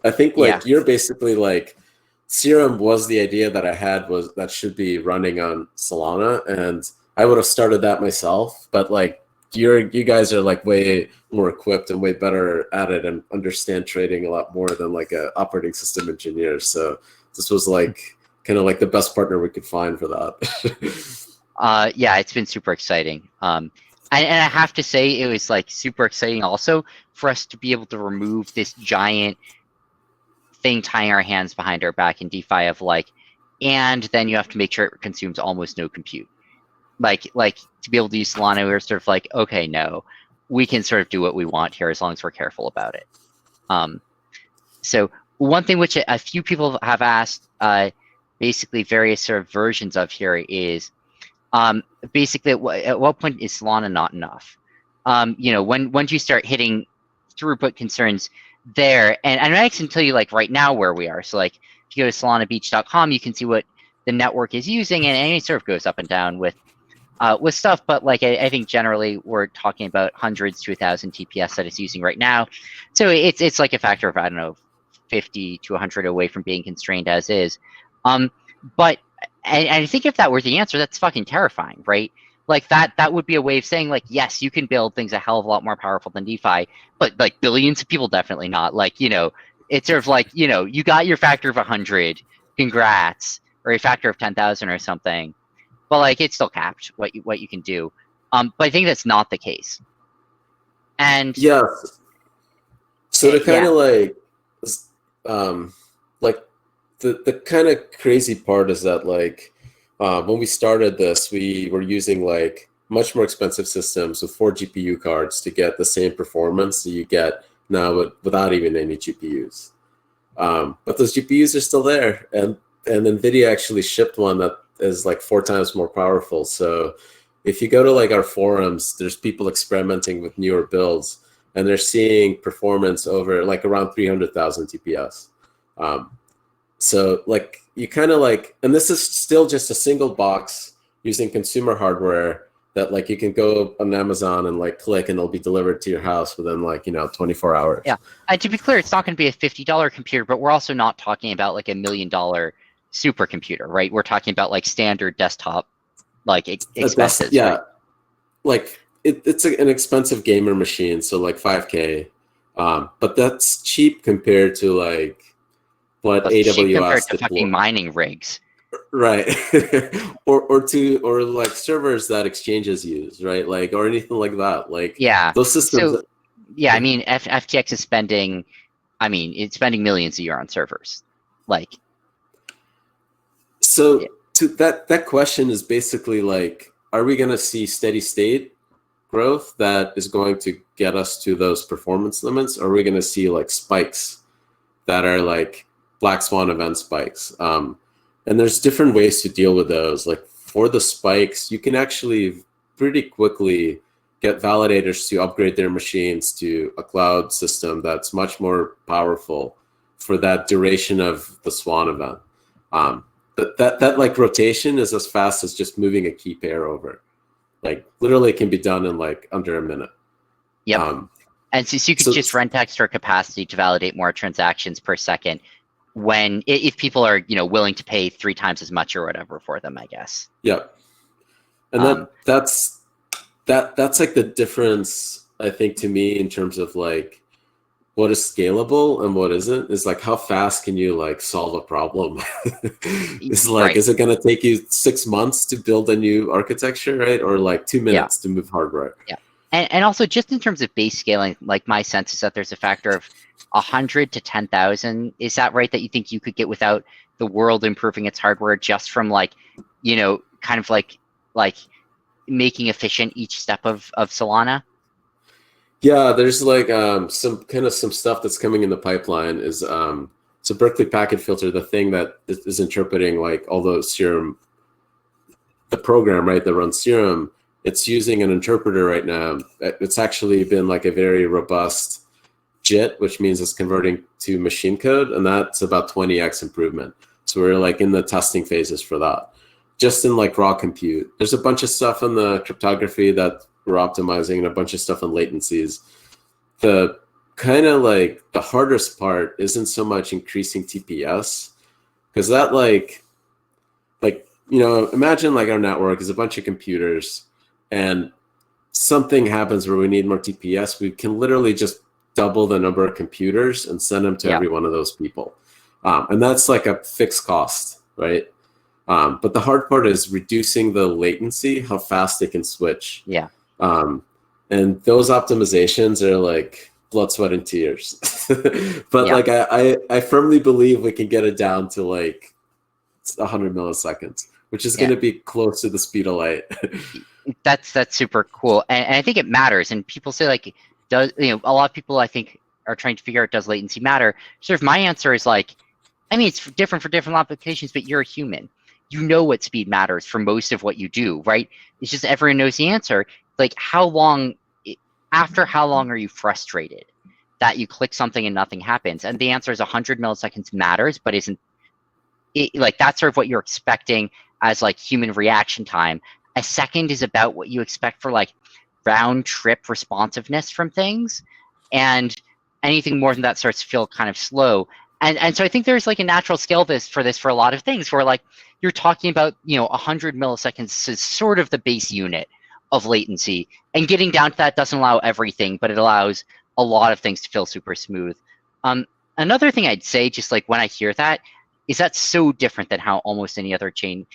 I think like you're basically like Serum was the idea that I had was that should be running on Solana, and I would have started that myself, but like you guys are like way more equipped and way better at it and understand trading a lot more than like a operating system engineer. So this was like kind of like the best partner we could find for that. Yeah, it's been super exciting. And I have to say, it was like super exciting also for us to be able to remove this giant thing tying our hands behind our back in DeFi of like, and then you have to make sure it consumes almost no compute. Like to be able to use Solana, we were sort of like, okay, no, we can sort of do what we want here as long as we're careful about it. So one thing which a few people have asked, basically various sort of versions of here is, basically at what point is Solana not enough? You know, once you start hitting throughput concerns there, and I can tell you like right now where we are. So like if you go to solanabeach.com, you can see what the network is using, and it sort of goes up and down with stuff, but like I think generally we're talking about hundreds to 1,000 TPS that it's using right now. So it's like a factor of, I don't know, 50 to 100 away from being constrained as is. But I think if that were the answer, that's fucking terrifying, right? Like that would be a way of saying like, yes, you can build things a hell of a lot more powerful than DeFi, but like billions of people definitely not. Like, you know, it's sort of like, you know, you got your factor of 100, congrats, or a factor of 10,000 or something. But like it's still capped what you can do. But I think that's not the case. And yeah. So to kind of like the kind of crazy part is that like when we started this, we were using like much more expensive systems with 4 GPU cards to get the same performance that you get now without even any GPUs. But those GPUs are still there, and NVIDIA actually shipped one that is like 4 times more powerful. So if you go to like our forums, there's people experimenting with newer builds, and they're seeing performance over like around 300,000 TPS. So like you kind of like, and this is still just a single box using consumer hardware that like you can go on Amazon and like click and it'll be delivered to your house within like, 24 hours. Yeah. And to be clear, it's not going to be a $50 computer, but we're also not talking about like $1 million supercomputer, right? We're talking about like standard desktop like expenses. Yeah, right? like it's an expensive gamer machine, so like 5K, but that's cheap compared to like what That's cheap compared AWS to deploy, fucking mining rigs. right? or like servers that exchanges use, right? Like, or anything like that. Like Yeah. those systems. So yeah, I mean, FTX is spending. I mean, it's spending millions a year on servers. Like, So yeah, to that question is basically like, are we going to see steady state growth that is going to get us to those performance limits? Or are we going to see like spikes that are like black swan event spikes? And there's different ways to deal with those. Like for the spikes, you can actually pretty quickly get validators to upgrade their machines to a cloud system that's much more powerful for that duration of the swan event. But that like rotation is as fast as just moving a key pair over. Like literally can be done in like under a minute. yep. And so you could just rent extra capacity to validate more transactions per second when if people are willing to pay 3 times as much or whatever for them, I guess. Yeah. And that's like the difference, I think, to me, in terms of like what is scalable and what isn't, is like how fast can you like solve a problem? It's like, Right. is it going to take you 6 months to build a new architecture, right? Or like 2 minutes to move hardware? Yeah. And also just in terms of base scaling, like my sense is that there's a factor of 100 to 10,000. Is that right, that you think you could get without the world improving its hardware just from like, kind of like making efficient each step of Solana? Yeah, there's like some stuff that's coming in the pipeline. Is so Berkeley packet filter, the thing that is interpreting like all those Serum, the program, right, that runs Serum. It's using an interpreter right now. It's actually been like a very robust JIT, which means it's converting to machine code, and that's about 20x improvement. So we're like in the testing phases for that. Just in like raw compute, there's a bunch of stuff in the cryptography that we're optimizing, and a bunch of stuff in latencies. The kind of like the hardest part isn't so much increasing TPS, because that like imagine like our network is a bunch of computers, and something happens where we need more TPS. We can literally just double the number of computers and send them to every one of those people, and that's like a fixed cost, right? But the hard part is reducing the latency, how fast they can switch. Yeah. And those optimizations are like blood, sweat, and tears. But like I firmly believe we can get it down to like 100 milliseconds, which is going to be close to the speed of light. That's super cool, and I think it matters. And people say like, does a lot of people I think are trying to figure out, does latency matter? Sort of my answer is like, I mean, it's different for different applications, but you're a human. You know what speed matters for most of what you do, right? It's just everyone knows the answer. Like, after how long are you frustrated that you click something and nothing happens? And the answer is 100 milliseconds matters, but isn't it, like, that's sort of what you're expecting as like human reaction time. A second is about what you expect for like round trip responsiveness from things, and anything more than that starts to feel kind of slow. And so I think there's like a natural scale for a lot of things, where like you're talking about 100 milliseconds is sort of the base unit of latency, and getting down to that doesn't allow everything, but it allows a lot of things to feel super smooth. Another thing I'd say, just like when I hear that, is that's so different than how almost any other chain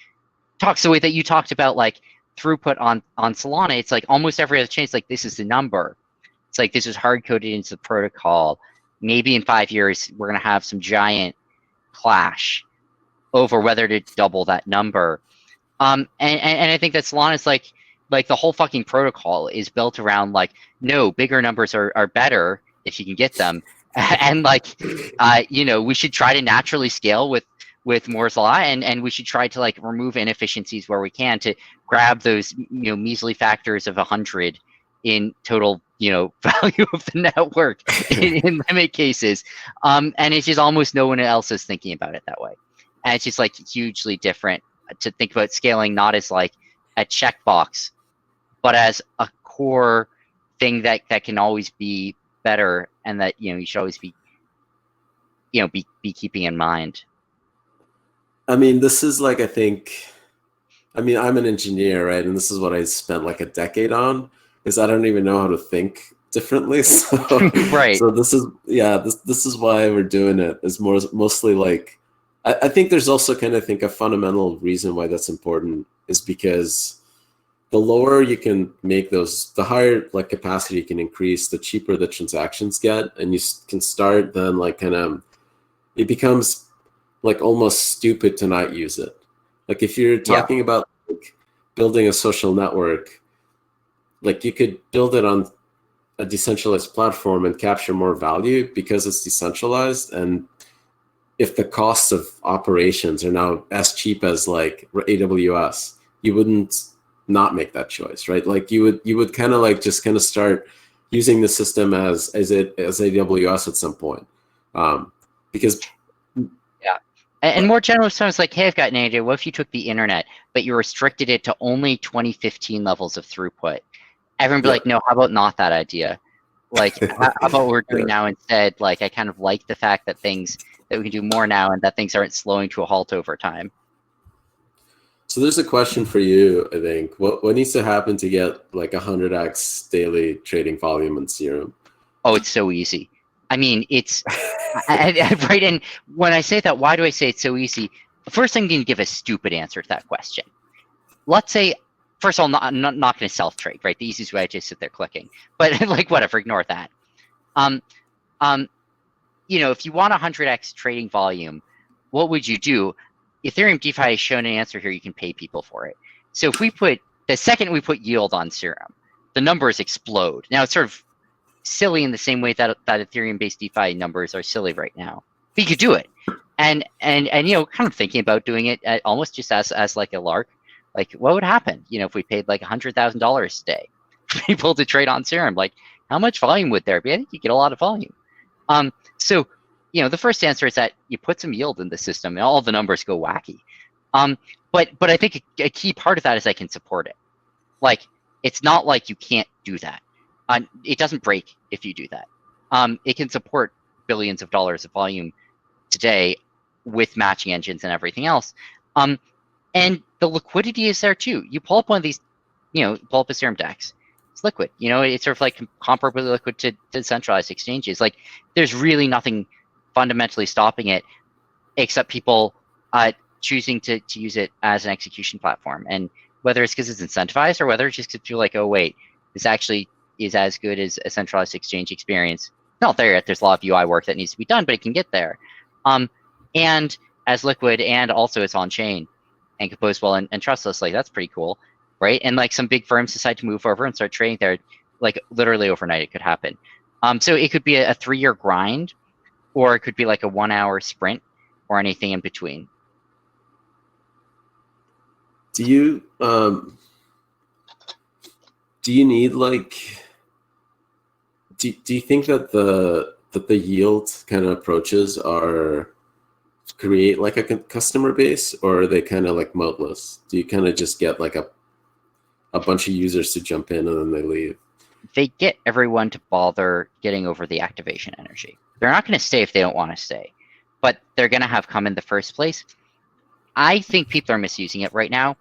talks. The way that you talked about like throughput on Solana, it's like almost every other chain, it's like, this is the number. It's like, this is hard coded into the protocol. Maybe in 5 years, we're going to have some giant clash over whether to double that number. And I think that Solana is like the whole fucking protocol is built around like, no, bigger numbers are better if you can get them. And like, we should try to naturally scale with Moore's law, and we should try to like remove inefficiencies where we can to grab those measly factors of 100 in total value of the network in limit cases, and it's just almost no one else is thinking about it that way, and it's just like hugely different to think about scaling not as like a checkbox, but as a core thing that can always be better, and that you should always be be keeping in mind. I mean, this is like, I think I mean, I'm an engineer, right? And this is what I spent like a decade on, is I don't even know how to think differently. So, Right. so this is, yeah, this is why we're doing it. Is mostly like, I think there's also kind of think a fundamental reason why that's important is because the lower you can make those, the higher like capacity you can increase, the cheaper the transactions get, and you can start then like kind of, it becomes like almost stupid to not use it. Like if you're Yeah. talking about like building a social network, like you could build it on a decentralized platform and capture more value because it's decentralized. And if the costs of operations are now as cheap as like AWS, you wouldn't not make that choice, right? Like you would kind of like just kind of start using the system as AWS at some point, because Yeah. And more general terms, like, hey, I've got an idea. What if you took the internet, but you restricted it to only 2015 levels of throughput? Everyone would be yeah, like, no, how about not that idea? Like, how about what we're doing yeah. now instead? Like, I kind of like the fact that we can do more now and that things aren't slowing to a halt over time. So there's a question for you, I think. What needs to happen to get like 100x daily trading volume in Serum? Oh, it's so easy. I mean, it's right. And when I say that, why do I say it's so easy? The first thing, to give a stupid answer to that question. Let's say, first of all, I'm not going to self trade, right? The easiest way, I just sit there clicking. But like, whatever, ignore that. Um, if you want 100x trading volume, what would you do? Ethereum DeFi has shown an answer here. You can pay people for it. So if we put the second we put yield on Serum, the numbers explode. Now it's sort of silly in the same way that Ethereum-based DeFi numbers are silly right now. But you could do it, and kind of thinking about doing it almost just as like a lark. Like, what would happen, if we paid like $100,000 a day for people to trade on Serum? Like, how much volume would there be? I think you get a lot of volume. So, the first answer is that you put some yield in the system, and all the numbers go wacky. But I think a key part of that is I can support it. Like, it's not like you can't do that. It doesn't break if you do that. It can support billions of dollars of volume today with matching engines and everything else. And the liquidity is there too. You pull up one of these, pull up a Serum DEX. It's liquid. It's sort of like comparably liquid to decentralized exchanges. Like, there's really nothing fundamentally stopping it except people choosing to use it as an execution platform. And whether it's because it's incentivized or whether it's just because you're like, oh, wait, this actually is as good as a centralized exchange experience. Not there yet. There's a lot of UI work that needs to be done, but it can get there. And as liquid, and also it's on chain and composable and trustless. Like, that's pretty cool, right? And like some big firms decide to move over and start trading there, like literally overnight. It could happen. So it could be a 3-year grind, or it could be like a 1-hour sprint, or anything in between. Do you need like, do you think that the yield kind of approaches are create like a customer base, or are they kind of like modeless? Do you kind of just get like a bunch of users to jump in and then they leave? They get everyone to bother getting over the activation energy. They're not going to stay if they don't want to stay, but they're going to have come in the first place. I think people are misusing it right now.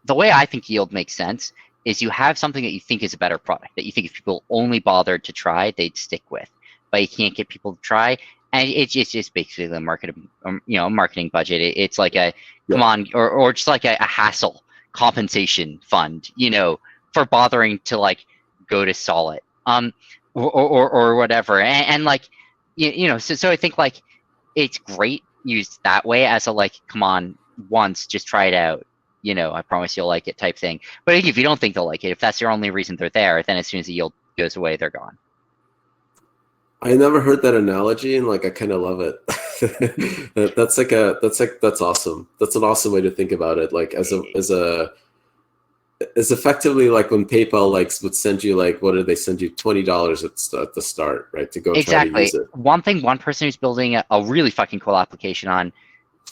The way I think yield makes sense is you have something that you think is a better product, that you think if people only bothered to try, they'd stick with, but you can't get people to try. And it's just basically the marketing budget. It's like a come on, or just like a hassle compensation fund, for bothering to like go to Solid, or whatever. And like, so I think like it's great used that way as a like, come on, once, just try it out. I promise you'll like it type thing. But if you don't think they'll like it, if that's your only reason they're there, then as soon as the yield goes away, they're gone. I never heard that analogy, and like I kind of love it. That's awesome. That's an awesome way to think about it. Like as effectively like when PayPal would send you like, what did they send you, $20 at the start, right, to go try to use it. One person who's building a really fucking cool application on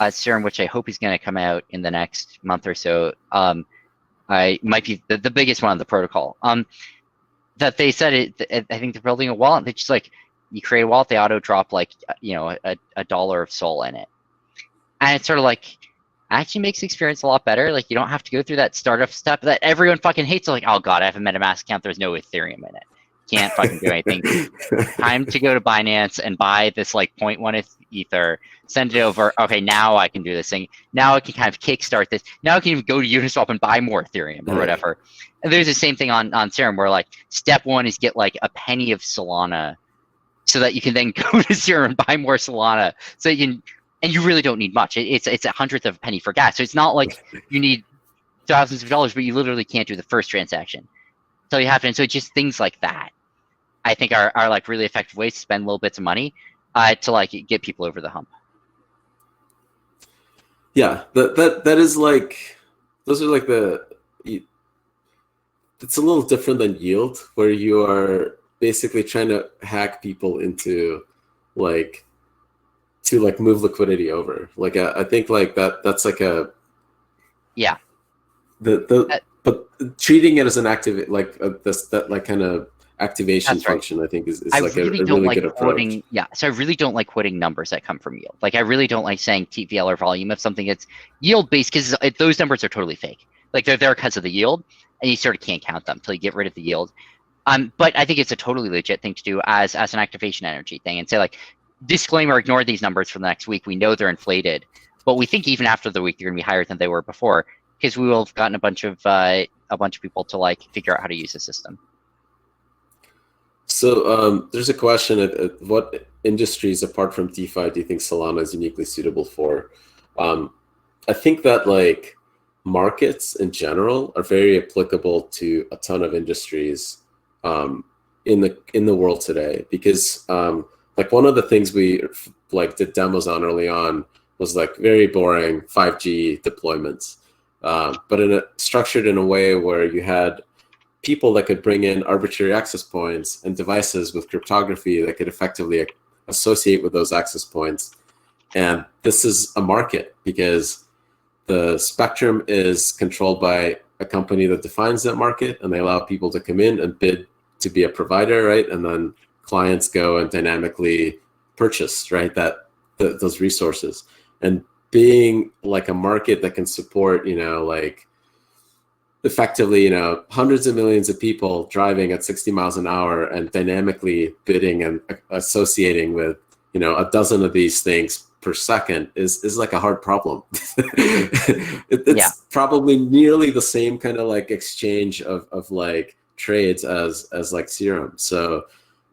Serum, which I hope is going to come out in the next month or so. I might be the biggest one on the protocol. That they said it. I think they're building a wallet. They just like, you create a wallet, they auto drop like a $1 of Sol in it, and it's sort of like, actually makes the experience a lot better. Like, you don't have to go through that startup step that everyone fucking hates. Like, oh god, I have a MetaMask account. There's no Ethereum in it. Can't fucking do anything. Time to go to Binance and buy this like 0.1 Ether, send it over. Okay, now I can do this thing. Now I can kind of kickstart this. Now I can even go to Uniswap and buy more Ethereum or whatever. And there's the same thing on Serum, where like step one is get like a penny of Solana, so that you can then go to Serum and buy more Solana. So you can, and you really don't need much. It's a hundredth of a penny for gas. So it's not like you need thousands of dollars, but you literally can't do the first transaction. So you have to. And so it's just things like that, I think, are like really effective ways to spend little bits of money to like get people over the hump. Yeah, that is like, those are like it's a little different than yield, where you are basically trying to hack people into like to like move liquidity over. Like I think like that's like a yeah. But treating it as an active like that like kind of activation function, I think is like really a really good approach. Yeah, so I really don't like quoting numbers that come from yield. Like I really don't like saying TVL or volume of something that's yield based, because those numbers are totally fake. Like they're there because of the yield, and you sort of can't count them until you get rid of the yield. But I think it's a totally legit thing to do as an activation energy thing, and say like, disclaimer, ignore these numbers for the next week. We know they're inflated, but we think even after the week they're going to be higher than they were before, because we will have gotten a bunch of people to like figure out how to use the system. So there's a question at what industries apart from DeFi do you think Solana is uniquely suitable for? I think that like markets in general are very applicable to a ton of industries in the world today, because like one of the things we like did demos on early on was like very boring 5G deployments, but structured in a way where you had people that could bring in arbitrary access points and devices with cryptography that could effectively associate with those access points. And this is a market because the spectrum is controlled by a company that defines that market, and they allow people to come in and bid to be a provider, right? And then clients go and dynamically purchase, right, those resources. And being like a market that can support, like effectively, hundreds of millions of people driving at 60 miles an hour and dynamically bidding and associating with, a dozen of these things per second is like a hard problem. It's probably nearly the same kind of like exchange of like trades as like Serum. So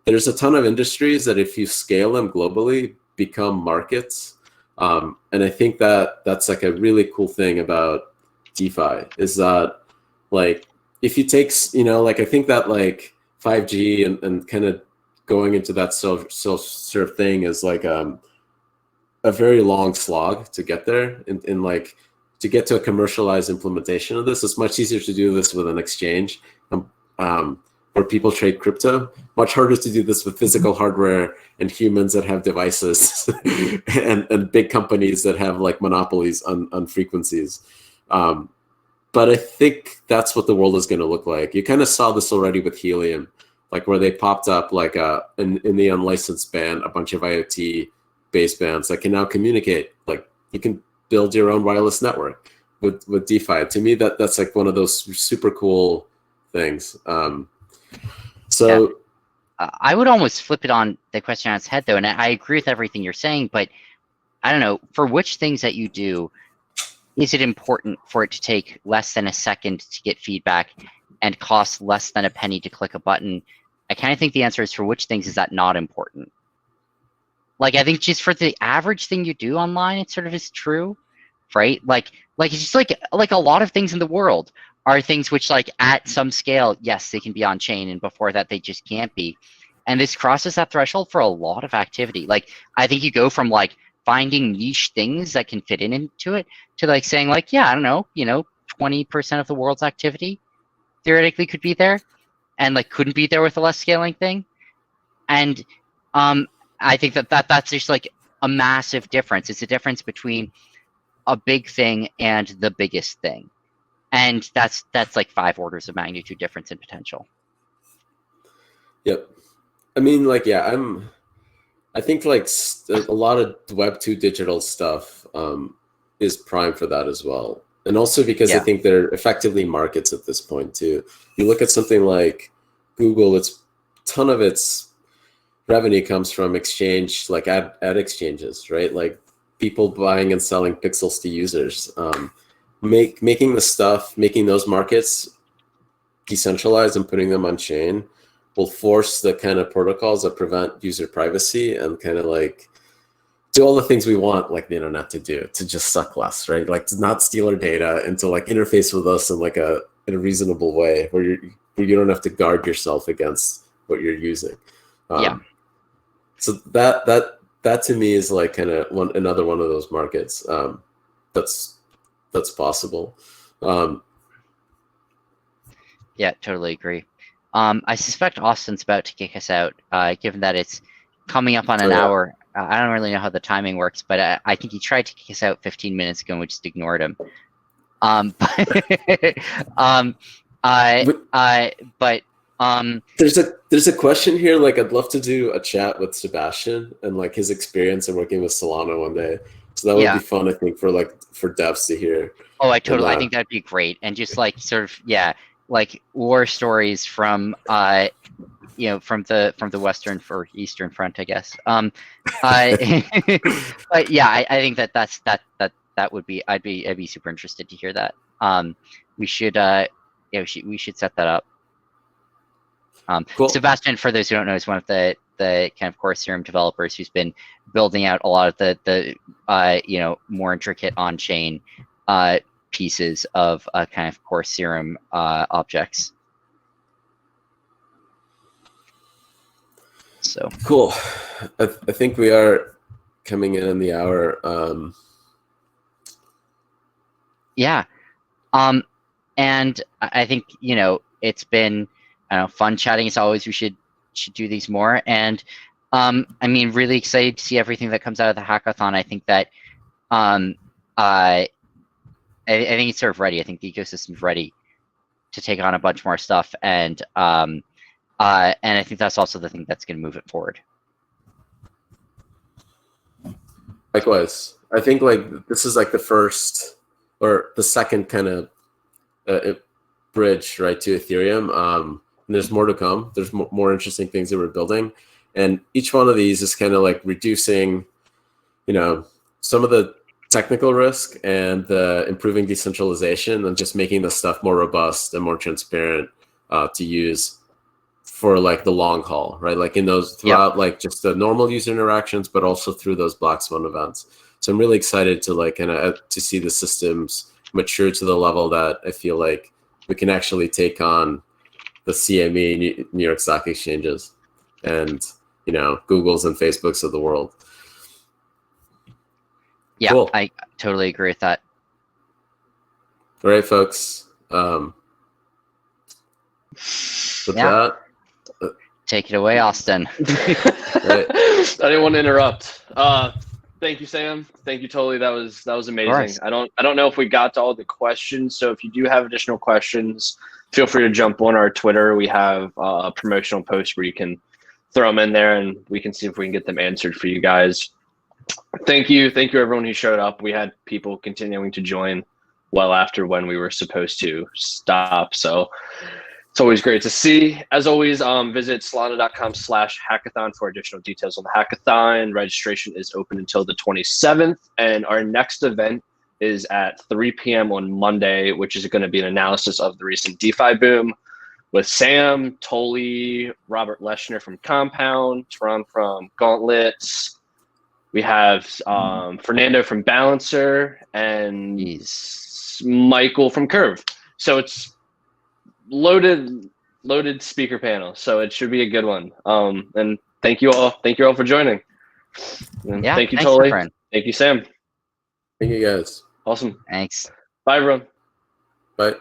there's a ton of industries that if you scale them globally become markets. And I think that that's like a really cool thing about DeFi is that like if you take, like I think that like 5G and kind of going into that self-serve thing is like a very long slog to get there. In like to get to a commercialized implementation of this, it's much easier to do this with an exchange where people trade crypto. Much harder to do this with physical hardware and humans that have devices and big companies that have like monopolies on frequencies. But I think that's what the world is going to look like. You kind of saw this already with Helium, like where they popped up like in the unlicensed band, a bunch of IoT basebands that can now communicate. Like you can build your own wireless network with DeFi. To me, that's like one of those super cool things. I would almost flip it on the question on its head, though, and I agree with everything you're saying, but I don't know, for which things that you do, is it important for it to take less than a second to get feedback and cost less than a penny to click a button? I kind of think the answer is, for which things is that not important? Like, I think just for the average thing you do online, it sort of is true, right? Like it's just like a lot of things in the world are things which, like, at some scale, yes, they can be on chain, and before that, they just can't be. And this crosses that threshold for a lot of activity. Like, I think you go from like finding niche things that can fit into it to like saying like, yeah, I don't know, 20% of the world's activity theoretically could be there, and like couldn't be there with a less scaling thing. And I think that's just like a massive difference. It's a difference between a big thing and the biggest thing. And that's like 5 orders of magnitude difference in potential. Yep. I mean, like, yeah, I think like a lot of Web2 digital stuff is prime for that as well. And also because I Yeah. think they're effectively markets at this point too. You look at something like Google, it's ton of its revenue comes from exchange, like ad exchanges, right? Like people buying and selling pixels to users. Making those markets decentralized and putting them on chain will force the kind of protocols that prevent user privacy and kind of like do all the things we want like the internet to do, to just suck less, right? Like to not steal our data and to like interface with us in like in a reasonable way where you don't have to guard yourself against what you're using. Yeah. So that to me is like kind of another one of those markets that's possible. Yeah, totally agree. I suspect Austin's about to kick us out, given that it's coming up on an hour. I don't really know how the timing works, but I think he tried to kick us out 15 minutes ago and we just ignored him. There's a question here. Like, I'd love to do a chat with Sebastian and like his experience in working with Solana one day. So that would be fun, I think, for devs to hear. Oh, I think that'd be great. And just like sort of, like war stories from from the Western or Eastern Front, I guess. But yeah, I think that would be I'd be super interested to hear that. We should we should set that up. Cool. Sebastian, for those who don't know, is one of the kind of core Serum developers who's been building out a lot of the more intricate on-chain pieces of kind of core Serum objects. So cool. I think we are coming in the hour. Yeah. And I think it's been fun chatting as always. We should do these more. And I mean, really excited to see everything that comes out of the hackathon. I think that I think it's sort of ready. I think the ecosystem's ready to take on a bunch more stuff, and I think that's also the thing that's going to move it forward. Likewise, I think like this is like the first or the second kind of bridge, right, to Ethereum. And there's more to come. There's more interesting things that we're building, and each one of these is kind of like reducing, some of the technical risk and improving decentralization and just making the stuff more robust and more transparent to use for like the long haul, right? Like in those throughout like just the normal user interactions, but also through those Black Swan events. So I'm really excited to like kind of to see the systems mature to the level that I feel like we can actually take on the CME, New York Stock Exchanges, and Googles and Facebooks of the world. Yeah, cool. I totally agree with that. All right, folks. With that, take it away, Austin. Right. I didn't want to interrupt. Thank you, Sam. Thank you, Totally. That was amazing. I don't know if we got to all the questions. So if you do have additional questions, feel free to jump on our Twitter. We have a promotional post where you can throw them in there, and we can see if we can get them answered for you guys. Thank you everyone who showed up. We had people continuing to join well after when we were supposed to stop. So it's always great to see. As always, visit solana.com/hackathon for additional details on the hackathon. Registration is open until the 27th, and our next event is at 3 p.m. on Monday, which is going to be an analysis of the recent DeFi boom with Sam, Tolly, Robert Leshner from Compound, Turan from Gauntlets. We have Fernando from Balancer and Michael from Curve. So it's loaded speaker panel. So it should be a good one. And thank you all for joining. And thank you, Tolly. Thank you, Sam. Thank you, guys. Awesome. Thanks. Bye, everyone. Bye.